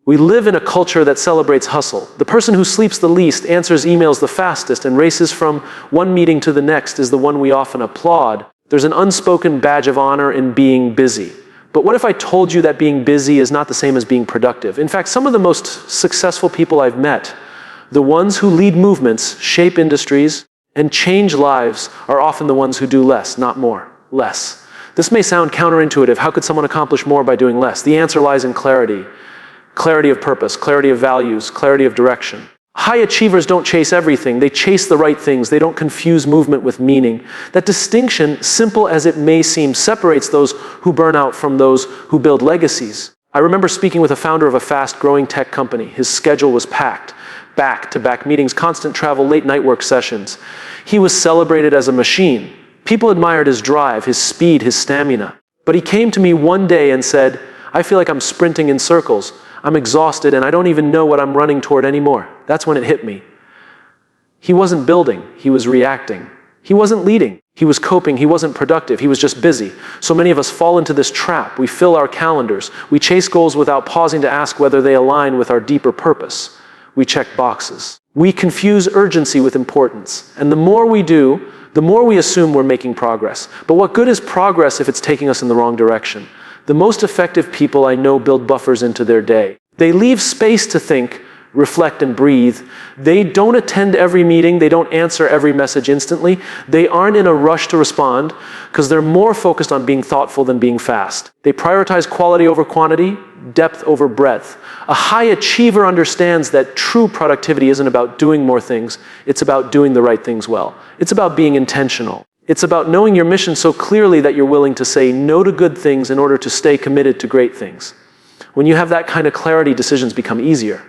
We live in a culture that celebrates hustle. The person who sleeps the least, answers emails the fastest, and races from one meeting to the next is the one we often applaud. There's an unspoken badge of honor in being busy. But what if I told you that being busy is not the same as being productive? In fact, some of the most successful people I've met, the ones who lead movements, shape industries, and change lives, are often the ones who do less, not more, less. This may sound counterintuitive. How could someone accomplish more by doing less? The answer lies in clarity. Clarity of purpose, clarity of values, clarity of direction. High achievers don't chase everything. They chase the right things. They don't confuse movement with meaning. That distinction, simple as it may seem, separates those who burn out from those who build legacies. I remember speaking with a founder of a fast-growing tech company. His schedule was packed. Back-to-back meetings, constant travel, late-night work sessions. He was celebrated as a machine. People admired his drive, his speed, his stamina. But he came to me one day and said, "I feel like I'm sprinting in circles. I'm exhausted and I don't even know what I'm running toward anymore." That's when it hit me. He wasn't building, he was reacting. He wasn't leading, he was coping, he wasn't productive, he was just busy. So many of us fall into this trap. We fill our calendars. We chase goals without pausing to ask whether they align with our deeper purpose. We check boxes. We confuse urgency with importance. And the more we do, the more we assume we're making progress. But what good is progress if it's taking us in the wrong direction? The most effective people I know build buffers into their day. They leave space to think, reflect, and breathe. They don't attend every meeting. They don't answer every message instantly. They aren't in a rush to respond because they're more focused on being thoughtful than being fast. They prioritize quality over quantity, depth over breadth. A high achiever understands that true productivity isn't about doing more things. It's about doing the right things well. It's about being intentional. It's about knowing your mission so clearly that you're willing to say no to good things in order to stay committed to great things. When you have that kind of clarity, decisions become easier.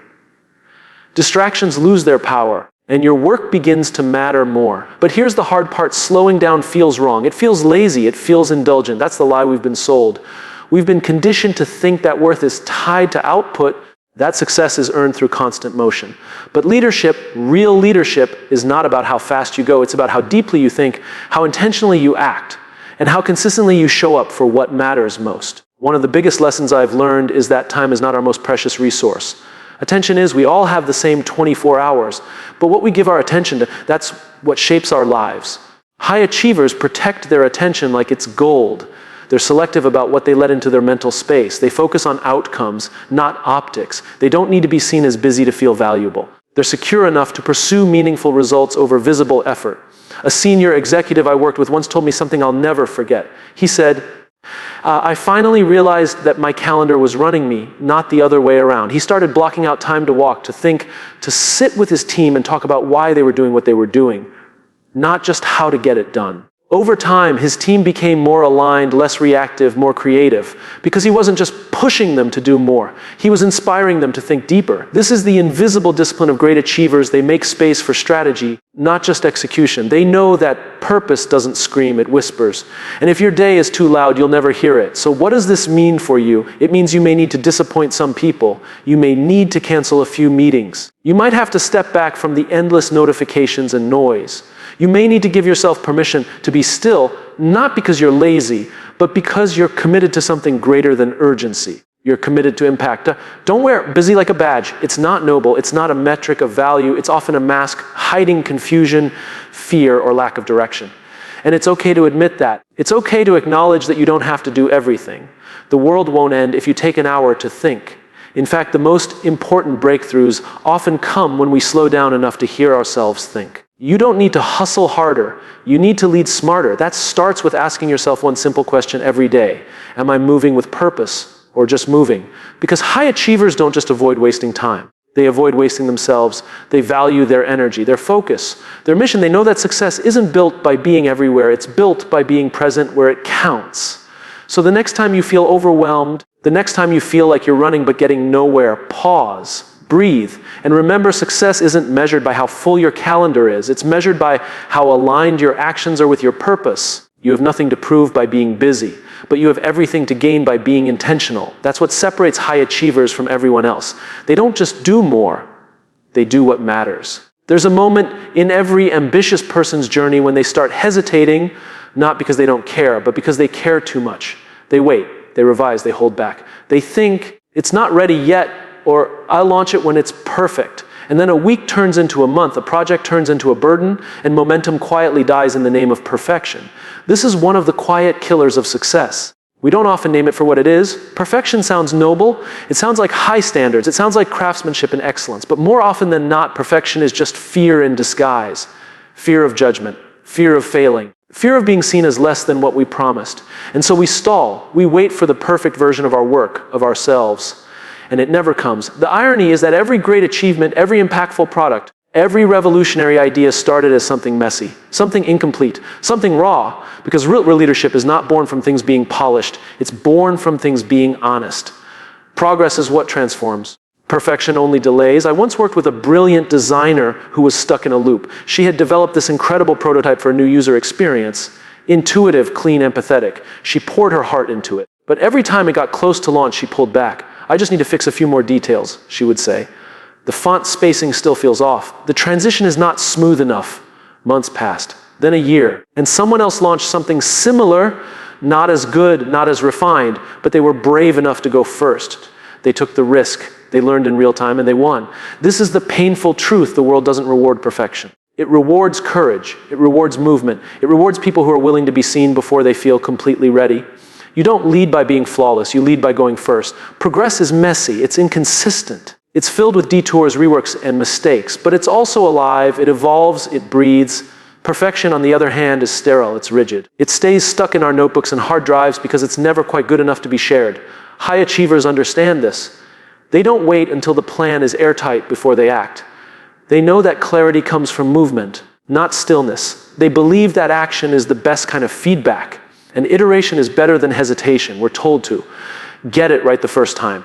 Distractions lose their power, and your work begins to matter more. But here's the hard part: slowing down feels wrong. It feels lazy. It feels indulgent. That's the lie we've been sold. We've been conditioned to think that worth is tied to output, that success is earned through constant motion. But leadership, real leadership, is not about how fast you go. It's about how deeply you think, how intentionally you act, and how consistently you show up for what matters most. One of the biggest lessons I've learned is that time is not our most precious resource. Attention is, we all have the same 24 hours, but what we give our attention to, that's what shapes our lives. High achievers protect their attention like it's gold. They're selective about what they let into their mental space. They focus on outcomes, not optics. They don't need to be seen as busy to feel valuable. They're secure enough to pursue meaningful results over visible effort. A senior executive I worked with once told me something I'll never forget. He said, I finally realized that my calendar was running me, not the other way around. He started blocking out time to walk, to think, to sit with his team and talk about why they were doing what they were doing, not just how to get it done. Over time, his team became more aligned, less reactive, more creative, because he wasn't just pushing them to do more. He was inspiring them to think deeper. This is the invisible discipline of great achievers. They make space for strategy, not just execution. They know that purpose doesn't scream, it whispers. And if your day is too loud, you'll never hear it. So what does this mean for you? It means you may need to disappoint some people. You may need to cancel a few meetings. You might have to step back from the endless notifications and noise. You may need to give yourself permission to be still, not because you're lazy, but because you're committed to something greater than urgency. You're committed to impact. Don't wear busy like a badge. It's not noble. It's not a metric of value. It's often a mask hiding confusion, fear, or lack of direction. And it's okay to admit that. It's okay to acknowledge that you don't have to do everything. The world won't end if you take an hour to think. In fact, the most important breakthroughs often come when we slow down enough to hear ourselves think. You don't need to hustle harder. You need to lead smarter. That starts with asking yourself one simple question every day. Am I moving with purpose or just moving? Because high achievers don't just avoid wasting time. They avoid wasting themselves. They value their energy, their focus, their mission. They know that success isn't built by being everywhere. It's built by being present where it counts. So the next time you feel overwhelmed, the next time you feel like you're running but getting nowhere, pause. Breathe, and remember, success isn't measured by how full your calendar is. It's measured by how aligned your actions are with your purpose. You have nothing to prove by being busy, but you have everything to gain by being intentional. That's what separates high achievers from everyone else. They don't just do more, they do what matters. There's a moment in every ambitious person's journey when they start hesitating, not because they don't care, but because they care too much. They wait, they revise, they hold back. They think, it's not ready yet, or I'll launch it when it's perfect. And then a week turns into a month, a project turns into a burden, and momentum quietly dies in the name of perfection. This is one of the quiet killers of success. We don't often name it for what it is. Perfection sounds noble. It sounds like high standards. It sounds like craftsmanship and excellence. But more often than not, perfection is just fear in disguise. Fear of judgment, fear of failing, fear of being seen as less than what we promised. And so we stall. We wait for the perfect version of our work, of ourselves. And it never comes. The irony is that every great achievement, every impactful product, every revolutionary idea started as something messy, something incomplete, something raw, because real leadership is not born from things being polished. It's born from things being honest. Progress is what transforms. Perfection only delays. I once worked with a brilliant designer who was stuck in a loop. She had developed this incredible prototype for a new user experience, intuitive, clean, empathetic. She poured her heart into it. But every time it got close to launch, she pulled back. I just need to fix a few more details, she would say. The font spacing still feels off. The transition is not smooth enough. Months passed, then a year, and someone else launched something similar, not as good, not as refined, but they were brave enough to go first. They took the risk, they learned in real time, and they won. This is the painful truth. The world doesn't reward perfection. It rewards courage. It rewards movement. It rewards people who are willing to be seen before they feel completely ready. You don't lead by being flawless. You lead by going first. Progress is messy. It's inconsistent. It's filled with detours, reworks, and mistakes. But it's also alive. It evolves. It breathes. Perfection, on the other hand, is sterile. It's rigid. It stays stuck in our notebooks and hard drives because it's never quite good enough to be shared. High achievers understand this. They don't wait until the plan is airtight before they act. They know that clarity comes from movement, not stillness. They believe that action is the best kind of feedback. And iteration is better than hesitation. We're told to get it right the first time.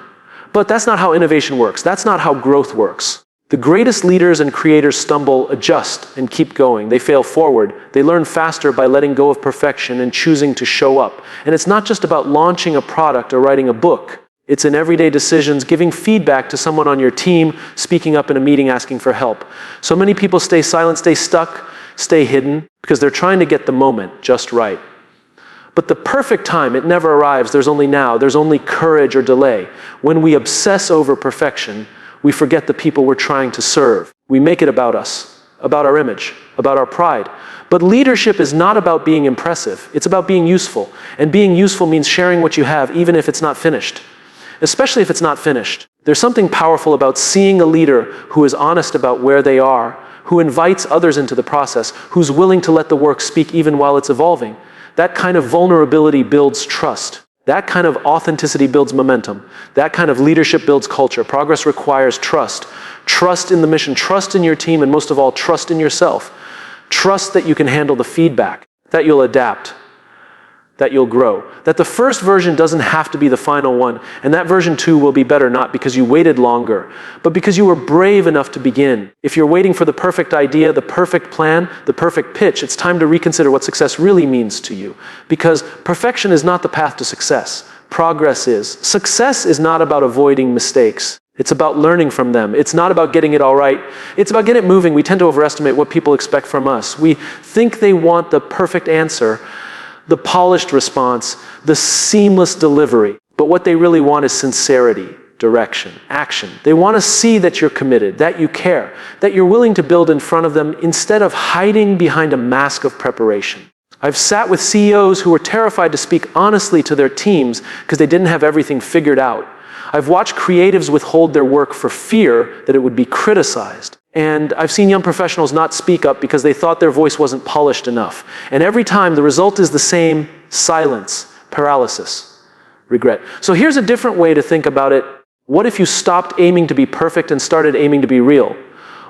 But that's not how innovation works. That's not how growth works. The greatest leaders and creators stumble, adjust, and keep going. They fail forward. They learn faster by letting go of perfection and choosing to show up. And it's not just about launching a product or writing a book. It's in everyday decisions, giving feedback to someone on your team, speaking up in a meeting, asking for help. So many people stay silent, stay stuck, stay hidden, because they're trying to get the moment just right. But the perfect time, it never arrives. There's only now. There's only courage or delay. When we obsess over perfection, we forget the people we're trying to serve. We make it about us, about our image, about our pride. But leadership is not about being impressive. It's about being useful. And being useful means sharing what you have, even if it's not finished. Especially if it's not finished. There's something powerful about seeing a leader who is honest about where they are, who invites others into the process, who's willing to let the work speak even while it's evolving. That kind of vulnerability builds trust. That kind of authenticity builds momentum. That kind of leadership builds culture. Progress requires trust. Trust in the mission, trust in your team, and most of all, trust in yourself. Trust that you can handle the feedback, that you'll adapt, that you'll grow. That the first version doesn't have to be the final one, and that version 2 will be better not because you waited longer, but because you were brave enough to begin. If you're waiting for the perfect idea, the perfect plan, the perfect pitch, it's time to reconsider what success really means to you. Because perfection is not the path to success. Progress is. Success is not about avoiding mistakes. It's about learning from them. It's not about getting it all right. It's about getting it moving. We tend to overestimate what people expect from us. We think they want the perfect answer, the polished response, the seamless delivery. But what they really want is sincerity, direction, action. They want to see that you're committed, that you care, that you're willing to build in front of them instead of hiding behind a mask of preparation. I've sat with CEOs who were terrified to speak honestly to their teams because they didn't have everything figured out. I've watched creatives withhold their work for fear that it would be criticized. And I've seen young professionals not speak up because they thought their voice wasn't polished enough. And every time the result is the same: silence, paralysis, regret. So here's a different way to think about it. What if you stopped aiming to be perfect and started aiming to be real?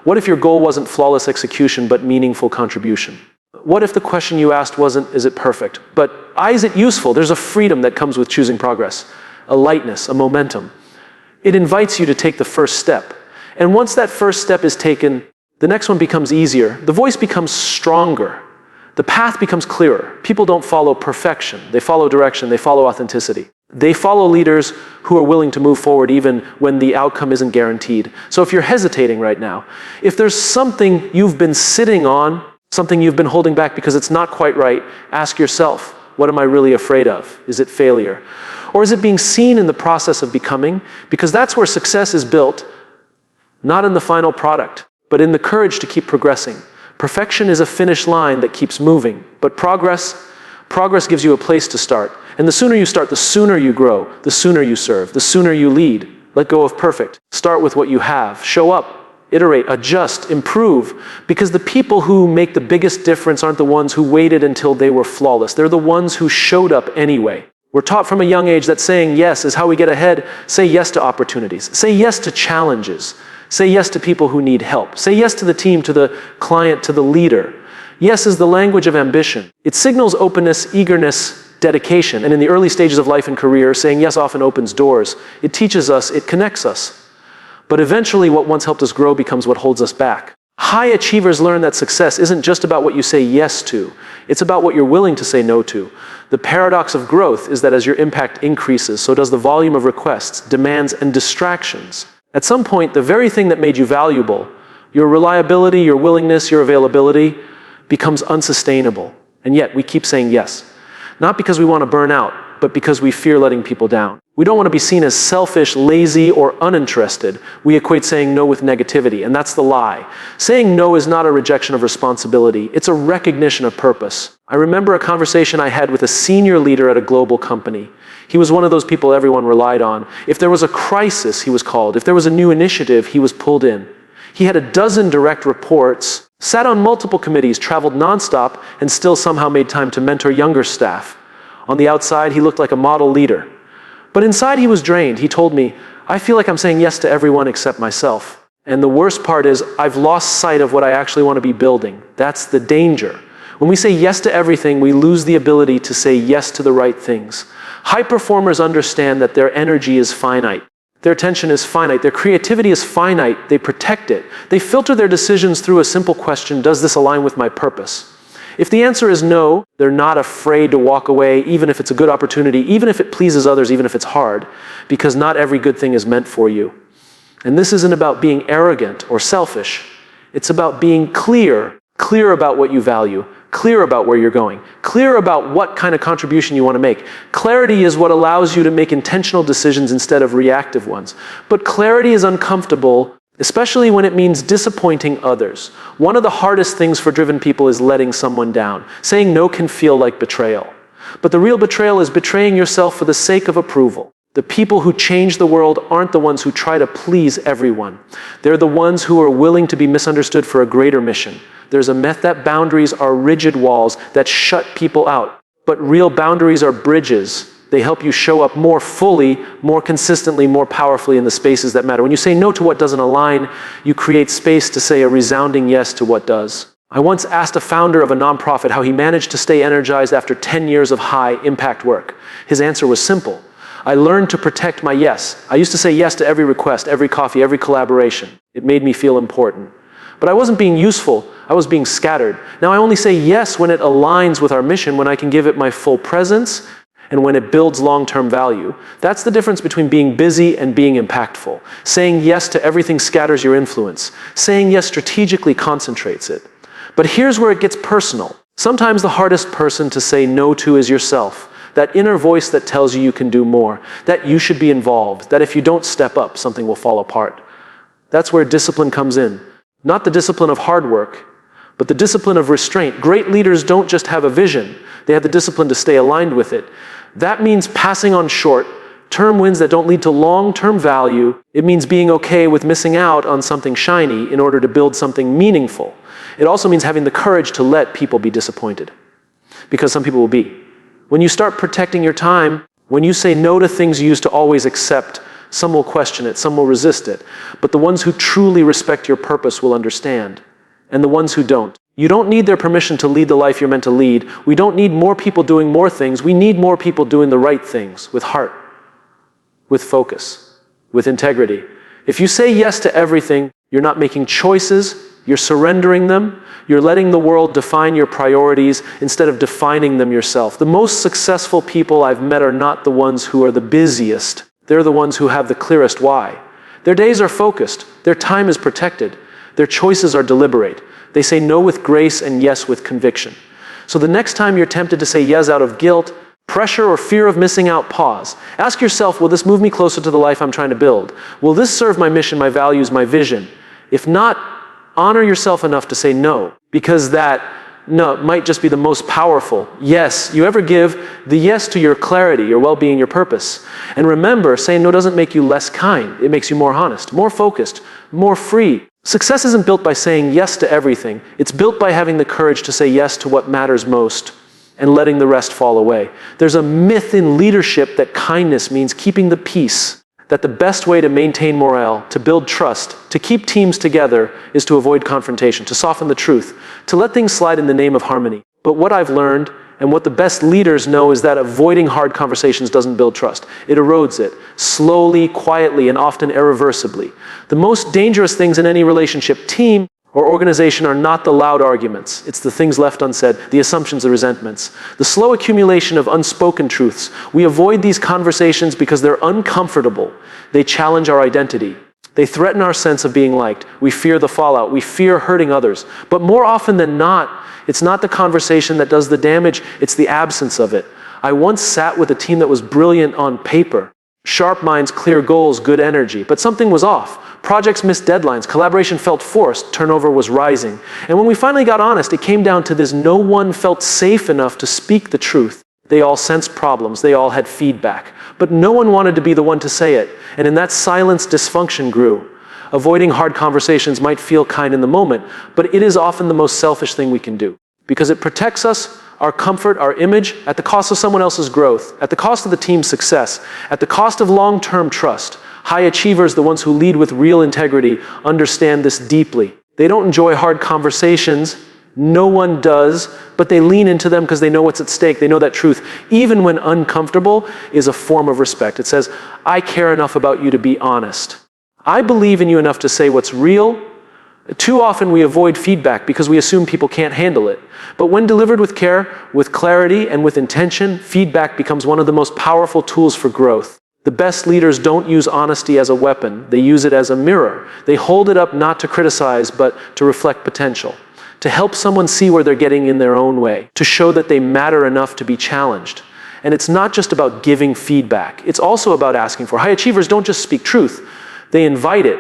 What if your goal wasn't flawless execution but meaningful contribution? What if the question you asked wasn't, is it perfect? But, is it useful? There's a freedom that comes with choosing progress, a lightness, a momentum. It invites you to take the first step. And once that first step is taken, the next one becomes easier. The voice becomes stronger. The path becomes clearer. People don't follow perfection. They follow direction. They follow authenticity. They follow leaders who are willing to move forward even when the outcome isn't guaranteed. So if you're hesitating right now, if there's something you've been sitting on, something you've been holding back because it's not quite right, ask yourself, What am I really afraid of? Is it failure? Or is it being seen in the process of becoming? Because that's where success is built, not in the final product, but in the courage to keep progressing. Perfection is a finish line that keeps moving, but progress gives you a place to start. And the sooner you start, the sooner you grow, the sooner you serve, the sooner you lead. Let go of perfect. Start with what you have. Show up, iterate, adjust, improve, because the people who make the biggest difference aren't the ones who waited until they were flawless. They're the ones who showed up anyway. We're taught from a young age that saying yes is how we get ahead. Say yes to opportunities. Say yes to challenges. Say yes to people who need help. Say yes to the team, to the client, to the leader. Yes is the language of ambition. It signals openness, eagerness, dedication. And in the early stages of life and career, saying yes often opens doors. It teaches us, it connects us. But eventually what once helped us grow becomes what holds us back. High achievers learn that success isn't just about what you say yes to. It's about what you're willing to say no to. The paradox of growth is that as your impact increases, so does the volume of requests, demands, and distractions. At some point, the very thing that made you valuable, your reliability, your willingness, your availability, becomes unsustainable. And yet, we keep saying yes. Not because we want to burn out, but because we fear letting people down. We don't want to be seen as selfish, lazy, or uninterested. We equate saying no with negativity, and that's the lie. Saying no is not a rejection of responsibility. It's a recognition of purpose. I remember a conversation I had with a senior leader at a global company. He was one of those people everyone relied on. If there was a crisis, he was called. If there was a new initiative, he was pulled in. He had 12 direct reports, sat on multiple committees, traveled nonstop, and still somehow made time to mentor younger staff. On the outside, he looked like a model leader. But inside, he was drained. He told me, I feel like I'm saying yes to everyone except myself. And the worst part is, I've lost sight of what I actually want to be building. That's the danger. When we say yes to everything, we lose the ability to say yes to the right things. High performers understand that their energy is finite. Their attention is finite. Their creativity is finite. They protect it. They filter their decisions through a simple question, does this align with my purpose? If the answer is no, they're not afraid to walk away, even if it's a good opportunity, even if it pleases others, even if it's hard, because not every good thing is meant for you. And this isn't about being arrogant or selfish. It's about being clear about what you value, clear about where you're going, clear about what kind of contribution you want to make. Clarity is what allows you to make intentional decisions instead of reactive ones. But clarity is uncomfortable, especially when it means disappointing others. One of the hardest things for driven people is letting someone down. Saying no can feel like betrayal. But the real betrayal is betraying yourself for the sake of approval. The people who change the world aren't the ones who try to please everyone. They're the ones who are willing to be misunderstood for a greater mission. There's a myth that boundaries are rigid walls that shut people out. But real boundaries are bridges. They help you show up more fully, more consistently, more powerfully in the spaces that matter. When you say no to what doesn't align, you create space to say a resounding yes to what does. I once asked a founder of a nonprofit how he managed to stay energized after 10 years of high-impact work. His answer was simple. I learned to protect my yes. I used to say yes to every request, every coffee, every collaboration. It made me feel important. But I wasn't being useful. I was being scattered. Now I only say yes when it aligns with our mission, when I can give it my full presence, and when it builds long-term value. That's the difference between being busy and being impactful. Saying yes to everything scatters your influence. Saying yes strategically concentrates it. But here's where it gets personal. Sometimes the hardest person to say no to is yourself. That inner voice that tells you you can do more, that you should be involved, that if you don't step up, something will fall apart. That's where discipline comes in. Not the discipline of hard work, but the discipline of restraint. Great leaders don't just have a vision, they have the discipline to stay aligned with it. That means passing on short-term wins that don't lead to long-term value. It means being okay with missing out on something shiny in order to build something meaningful. It also means having the courage to let people be disappointed, because some people will be. When you start protecting your time, when you say no to things you used to always accept, some will question it, some will resist it. But the ones who truly respect your purpose will understand, and the ones who don't. You don't need their permission to lead the life you're meant to lead. We don't need more people doing more things. We need more people doing the right things with heart, with focus, with integrity. If you say yes to everything, you're not making choices, you're surrendering them, you're letting the world define your priorities instead of defining them yourself. The most successful people I've met are not the ones who are the busiest. They're the ones who have the clearest why. Their days are focused. Their time is protected. Their choices are deliberate. They say no with grace and yes with conviction. So the next time you're tempted to say yes out of guilt, pressure, or fear of missing out, pause. Ask yourself, will this move me closer to the life I'm trying to build? Will this serve my mission, my values, my vision? If not, honor yourself enough to say no, because that no might just be the most powerful yes you ever give, the yes to your clarity, your well-being, your purpose. And remember, saying no doesn't make you less kind. It makes you more honest, more focused, more free. Success isn't built by saying yes to everything. It's built by having the courage to say yes to what matters most and letting the rest fall away. There's a myth in leadership that kindness means keeping the peace, that the best way to maintain morale, to build trust, to keep teams together is to avoid confrontation, to soften the truth, to let things slide in the name of harmony. But what I've learned, and what the best leaders know, is that avoiding hard conversations doesn't build trust. It erodes it, slowly, quietly, and often irreversibly. The most dangerous things in any relationship, team, or organization are not the loud arguments. It's the things left unsaid, the assumptions, the resentments, the slow accumulation of unspoken truths. We avoid these conversations because they're uncomfortable. They challenge our identity. They threaten our sense of being liked. We fear the fallout. We fear hurting others. But more often than not, it's not the conversation that does the damage, it's the absence of it. I once sat with a team that was brilliant on paper. Sharp minds, clear goals, good energy. But something was off. Projects missed deadlines. Collaboration felt forced. Turnover was rising. And when we finally got honest, it came down to this: no one felt safe enough to speak the truth. They all sensed problems. They all had feedback. But no one wanted to be the one to say it. And in that silence, dysfunction grew. Avoiding hard conversations might feel kind in the moment, but it is often the most selfish thing we can do. Because it protects us, our comfort, our image, at the cost of someone else's growth, at the cost of the team's success, at the cost of long-term trust. High achievers, the ones who lead with real integrity, understand this deeply. They don't enjoy hard conversations. No one does, but they lean into them because they know what's at stake. They know that truth, even when uncomfortable, is a form of respect. It says, I care enough about you to be honest. I believe in you enough to say what's real. Too often we avoid feedback because we assume people can't handle it. But when delivered with care, with clarity, and with intention, feedback becomes one of the most powerful tools for growth. The best leaders don't use honesty as a weapon. They use it as a mirror. They hold it up not to criticize, but to reflect potential, to help someone see where they're getting in their own way, to show that they matter enough to be challenged. And it's not just about giving feedback. It's also about asking for it. High achievers don't just speak truth. They invite it.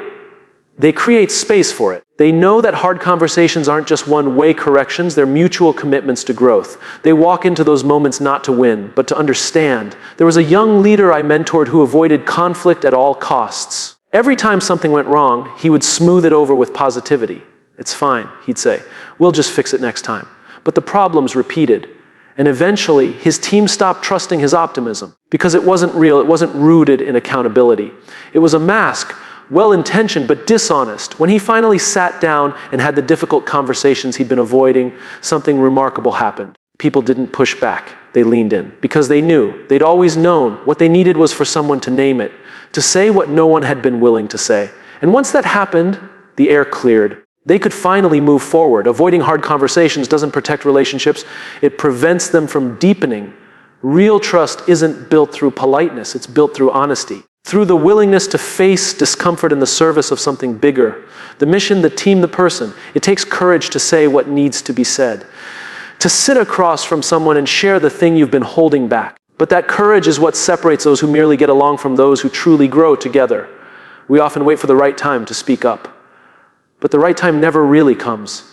They create space for it. They know that hard conversations aren't just one-way corrections, they're mutual commitments to growth. They walk into those moments not to win, but to understand. There was a young leader I mentored who avoided conflict at all costs. Every time something went wrong, he would smooth it over with positivity. It's fine, he'd say. We'll just fix it next time. But the problems repeated. And eventually, his team stopped trusting his optimism because it wasn't real, it wasn't rooted in accountability. It was a mask, well-intentioned but dishonest. When he finally sat down and had the difficult conversations he'd been avoiding, something remarkable happened. People didn't push back. They leaned in because they knew. They'd always known. What they needed was for someone to name it, to say what no one had been willing to say. And once that happened, the air cleared. They could finally move forward. Avoiding hard conversations doesn't protect relationships. It prevents them from deepening. Real trust isn't built through politeness. It's built through honesty. Through the willingness to face discomfort in the service of something bigger. The mission, the team, the person. It takes courage to say what needs to be said. To sit across from someone and share the thing you've been holding back. But that courage is what separates those who merely get along from those who truly grow together. We often wait for the right time to speak up. But the right time never really comes.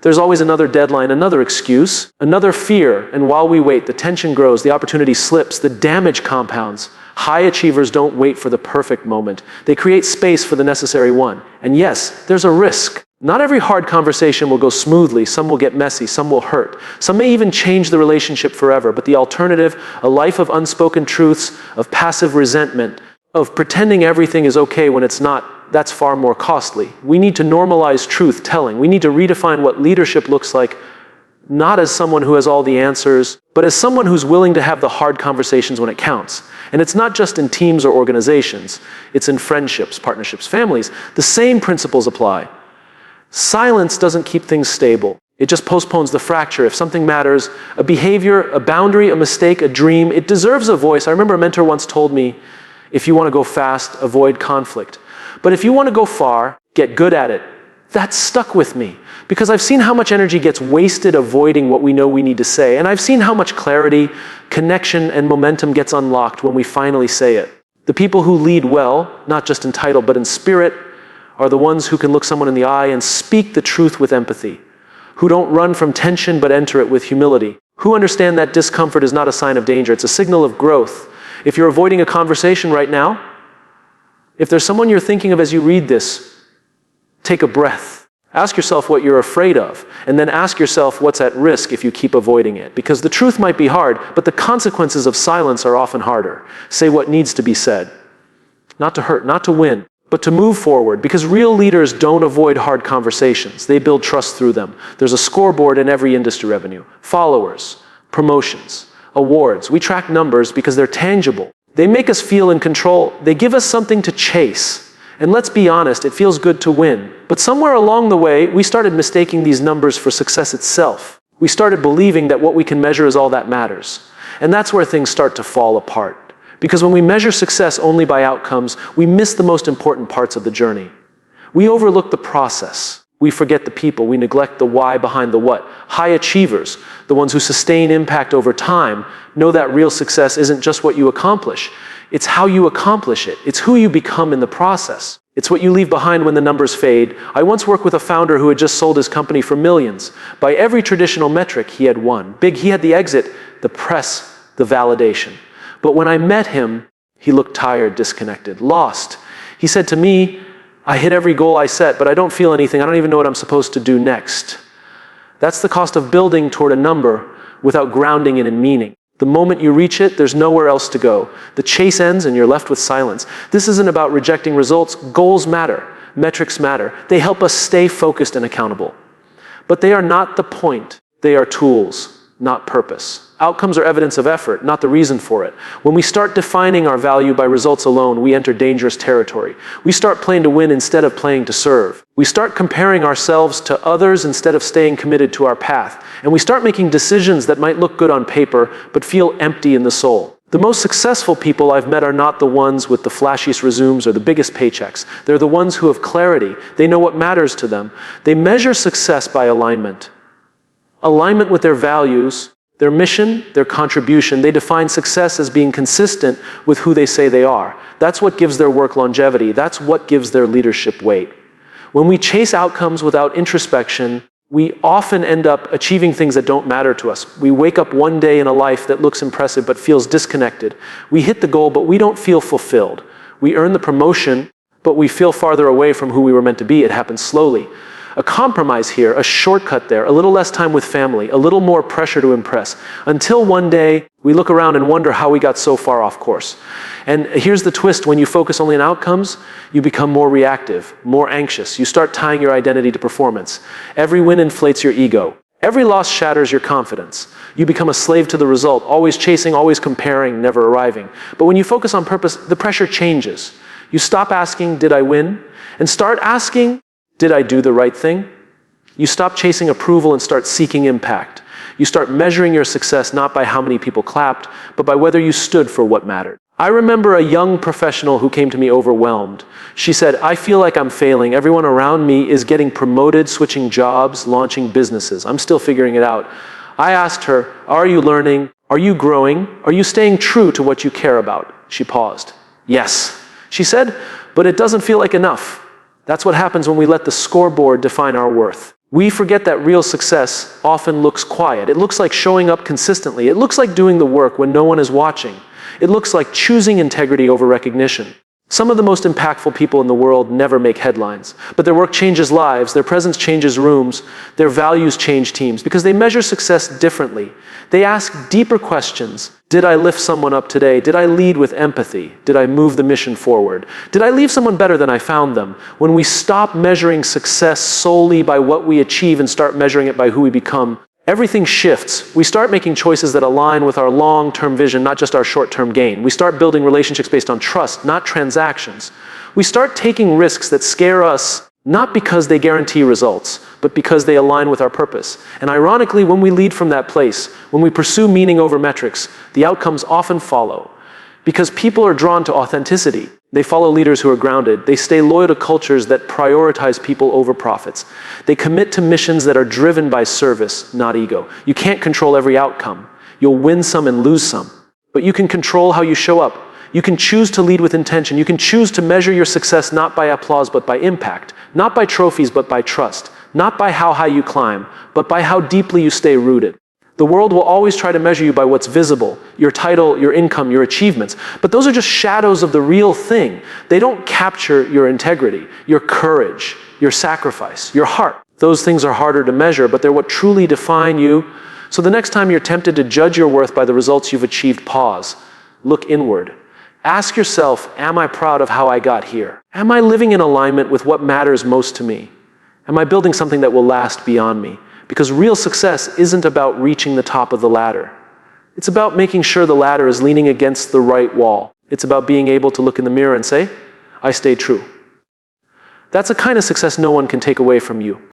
There's always another deadline, another excuse, another fear, and while we wait, the tension grows, the opportunity slips, the damage compounds. High achievers don't wait for the perfect moment. They create space for the necessary one. And yes, there's a risk. Not every hard conversation will go smoothly. Some will get messy. Some will hurt. Some may even change the relationship forever. But the alternative, a life of unspoken truths, of passive resentment, of pretending everything is okay when it's not, that's far more costly. We need to normalize truth-telling. We need to redefine what leadership looks like, not as someone who has all the answers, but as someone who's willing to have the hard conversations when it counts. And it's not just in teams or organizations. It's in friendships, partnerships, families. The same principles apply. Silence doesn't keep things stable. It just postpones the fracture. If something matters, a behavior, a boundary, a mistake, a dream, it deserves a voice. I remember a mentor once told me, if you want to go fast, avoid conflict. But if you want to go far, get good at it. That stuck with me because I've seen how much energy gets wasted avoiding what we know we need to say, and I've seen how much clarity, connection, and momentum gets unlocked when we finally say it. The people who lead well, not just in title but in spirit, are the ones who can look someone in the eye and speak the truth with empathy, who don't run from tension but enter it with humility, who understand that discomfort is not a sign of danger, it's a signal of growth. If you're avoiding a conversation right now, if there's someone you're thinking of as you read this, take a breath. Ask yourself what you're afraid of, and then ask yourself what's at risk if you keep avoiding it. Because the truth might be hard, but the consequences of silence are often harder. Say what needs to be said. Not to hurt, not to win, but to move forward. Because real leaders don't avoid hard conversations. They build trust through them. There's a scoreboard in every industry revenue. Followers, promotions, awards. We track numbers because they're tangible. They make us feel in control. They give us something to chase. And let's be honest, it feels good to win. But somewhere along the way, we started mistaking these numbers for success itself. We started believing that what we can measure is all that matters. And that's where things start to fall apart. Because when we measure success only by outcomes, we miss the most important parts of the journey. We overlook the process. We forget the people. We neglect the why behind the what. High achievers, the ones who sustain impact over time, know that real success isn't just what you accomplish. It's how you accomplish it. It's who you become in the process. It's what you leave behind when the numbers fade. I once worked with a founder who had just sold his company for millions. By every traditional metric, he had won. Big, he had the exit, the press, the validation. But when I met him, he looked tired, disconnected, lost. He said to me, I hit every goal I set, but I don't feel anything. I don't even know what I'm supposed to do next. That's the cost of building toward a number without grounding it in meaning. The moment you reach it, there's nowhere else to go. The chase ends and you're left with silence. This isn't about rejecting results. Goals matter. Metrics matter. They help us stay focused and accountable. But they are not the point. They are tools, not purpose. Outcomes are evidence of effort, not the reason for it. When we start defining our value by results alone, we enter dangerous territory. We start playing to win instead of playing to serve. We start comparing ourselves to others instead of staying committed to our path. And we start making decisions that might look good on paper, but feel empty in the soul. The most successful people I've met are not the ones with the flashiest resumes or the biggest paychecks. They're the ones who have clarity. They know what matters to them. They measure success by alignment. Alignment with their values, their mission, their contribution. They define success as being consistent with who they say they are. That's what gives their work longevity. That's what gives their leadership weight. When we chase outcomes without introspection, we often end up achieving things that don't matter to us. We wake up one day in a life that looks impressive but feels disconnected. We hit the goal, but we don't feel fulfilled. We earn the promotion, but we feel farther away from who we were meant to be. It happens slowly. A compromise here, a shortcut there, a little less time with family, a little more pressure to impress, until one day we look around and wonder how we got so far off course. And here's the twist: when you focus only on outcomes, you become more reactive, more anxious. You start tying your identity to performance. Every win inflates your ego. Every loss shatters your confidence. You become a slave to the result, always chasing, always comparing, never arriving. But when you focus on purpose, the pressure changes. You stop asking, did I win? And start asking, did I do the right thing? You stop chasing approval and start seeking impact. You start measuring your success not by how many people clapped, but by whether you stood for what mattered. I remember a young professional who came to me overwhelmed. She said, I feel like I'm failing. Everyone around me is getting promoted, switching jobs, launching businesses. I'm still figuring it out. I asked her, are you learning? Are you growing? Are you staying true to what you care about? She paused. Yes, she said, but it doesn't feel like enough. That's what happens when we let the scoreboard define our worth. We forget that real success often looks quiet. It looks like showing up consistently. It looks like doing the work when no one is watching. It looks like choosing integrity over recognition. Some of the most impactful people in the world never make headlines, but their work changes lives, their presence changes rooms, their values change teams, because they measure success differently. They ask deeper questions. Did I lift someone up today? Did I lead with empathy? Did I move the mission forward? Did I leave someone better than I found them? When we stop measuring success solely by what we achieve and start measuring it by who we become, everything shifts. We start making choices that align with our long-term vision, not just our short-term gain. We start building relationships based on trust, not transactions. We start taking risks that scare us, not because they guarantee results, but because they align with our purpose. And ironically, when we lead from that place, when we pursue meaning over metrics, the outcomes often follow. Because people are drawn to authenticity. They follow leaders who are grounded. They stay loyal to cultures that prioritize people over profits. They commit to missions that are driven by service, not ego. You can't control every outcome. You'll win some and lose some. But you can control how you show up. You can choose to lead with intention. You can choose to measure your success not by applause but by impact. Not by trophies but by trust. Not by how high you climb, but by how deeply you stay rooted. The world will always try to measure you by what's visible, your title, your income, your achievements. But those are just shadows of the real thing. They don't capture your integrity, your courage, your sacrifice, your heart. Those things are harder to measure, but they're what truly define you. So the next time you're tempted to judge your worth by the results you've achieved, pause. Look inward. Ask yourself, am I proud of how I got here? Am I living in alignment with what matters most to me? Am I building something that will last beyond me? Because real success isn't about reaching the top of the ladder. It's about making sure the ladder is leaning against the right wall. It's about being able to look in the mirror and say, I stayed true. That's a kind of success no one can take away from you.